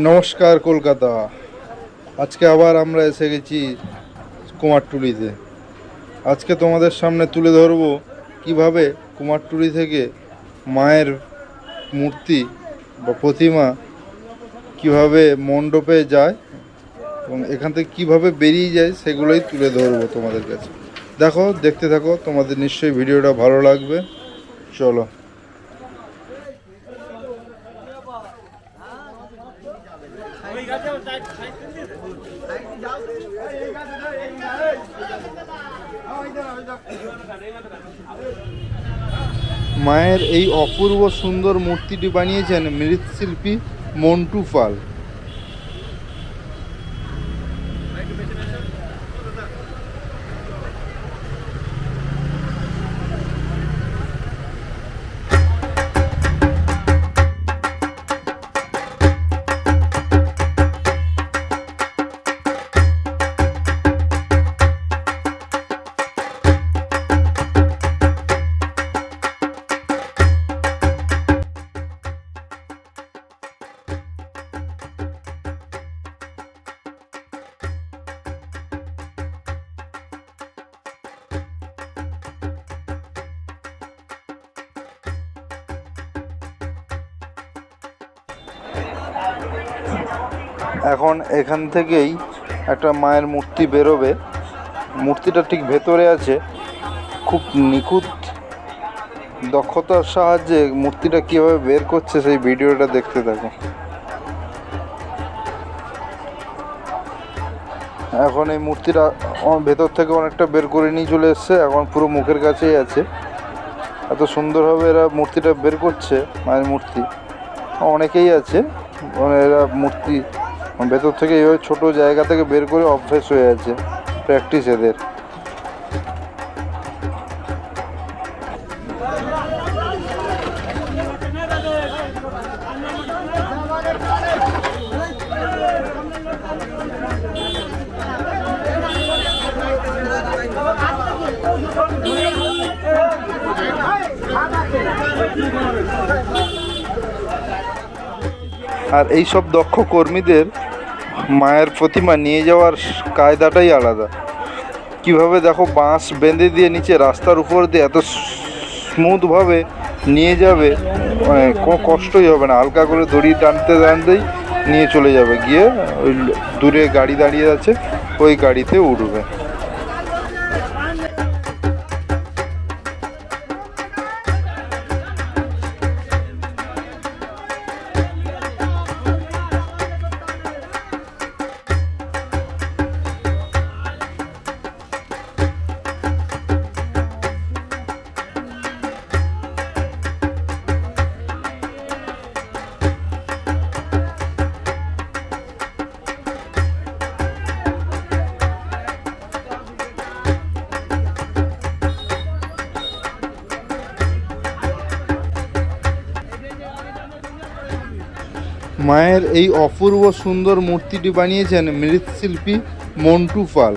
নমস্কার কলকাতা। আজকে আবার আমরা এসে গেছি কুমারটুলিতে। আজকে তোমাদের সামনে তুলে ধরব কিভাবে কুমারটুলি থেকে মায়ের মূর্তি বা প্রতিমা কিভাবে মণ্ডপে যায় এবং এখান থেকে কীভাবে বেরিয়ে যায় সেগুলোই তুলে ধরবো তোমাদের কাছে। দেখো, দেখতে থাকো, তোমাদের নিশ্চয়ই ভিডিওটা ভালো লাগবে। চলো। মায়ের এই অপূর্ব সুন্দর মূর্তিটি বানিয়েছেন মৃৎশিল্পী মন্টু পাল। এখন এখান থেকেই একটা মায়ের মূর্তি বেরোবে। মূর্তিটা ঠিক ভেতরে আছে। খুব নিখুঁত দক্ষতার সাহায্যে মূর্তিটা কীভাবে বের করছে সেই ভিডিওটা দেখতে থাকো। এখন এই মূর্তিটা ভেতর থেকে অনেকটা বের করে নিয়ে চলে এসছে, এখন পুরো মুখের কাছেই আছে। এত সুন্দরভাবে এরা মূর্তিটা বের করছে, মায়ের মূর্তি। অনেকেই আছে এরা মূর্তি ভেতর থেকে এইভাবে ছোটো জায়গা থেকে বের করে অভ্যেস হয়ে আছে, প্র্যাকটিস এদের। আর এই সব দক্ষ কর্মীদের মায়ের প্রতিমা নিয়ে যাওয়ার কায়দাটাই আলাদা। কিভাবে দেখো, বাঁশ বেঁধে দিয়ে নিচে রাস্তার উপর দিয়ে এত স্মুথভাবে নিয়ে যাবে, মানে কোনো কষ্টই হবে না। হালকা করে দড়ি টানতে টানতেই নিয়ে চলে যাবে, গিয়ে ওই দূরে গাড়ি দাঁড়িয়ে আছে, ওই গাড়িতে উঠবে। মায়ের এই অপূর্ব সুন্দর মূর্তিটি বানিয়েছেন মৃৎশিল্পী মন্টু পাল।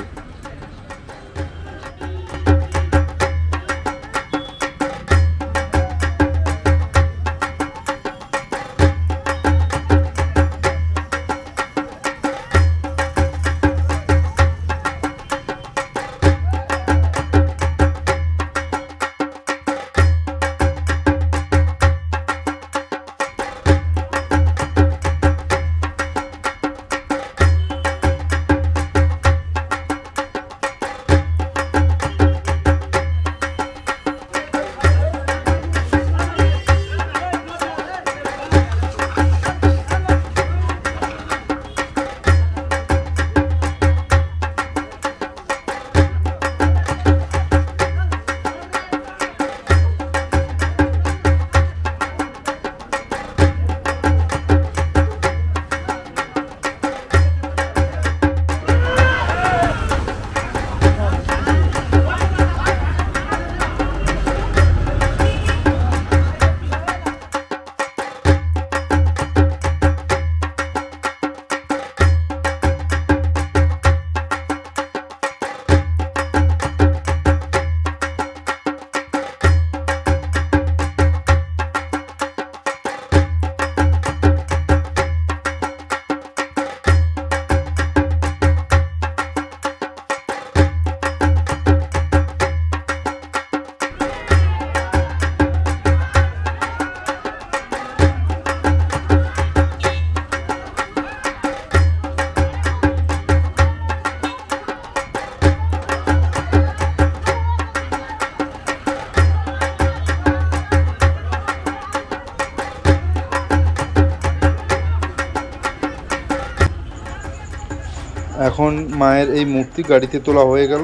এখন মায়ের এই মূর্তি গাড়িতে তোলা হয়ে গেল,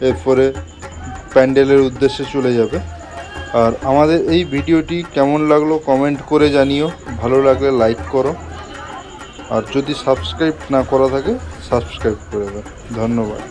এরপরে প্যান্ডেলের উদ্দেশ্যে চলে যাবে। আর আমাদের এই ভিডিওটি কেমন লাগলো কমেন্ট করে জানিও, ভালো লাগলে লাইক করো, আর যদি সাবস্ক্রাইব না করা থাকে সাবস্ক্রাইব করে দাও। ধন্যবাদ।